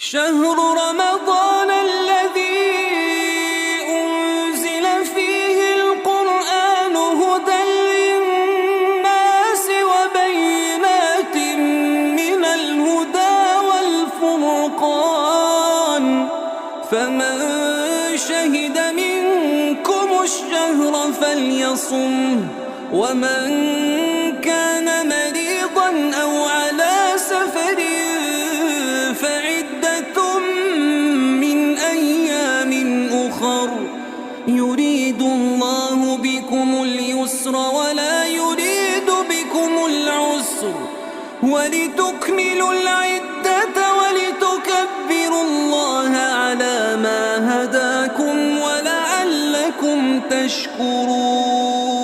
شهر رمضان الذي أنزل فيه القرآن هدى للناس وبينات من الهدى والفرقان فمن شهد منكم الشهر فليصمه ومن كان مريضا أو على سفر يريد الله بكم اليسر ولا يريد بكم العسر ولتكملوا العدة ولتكبروا الله على ما هداكم ولعلكم تشكرون.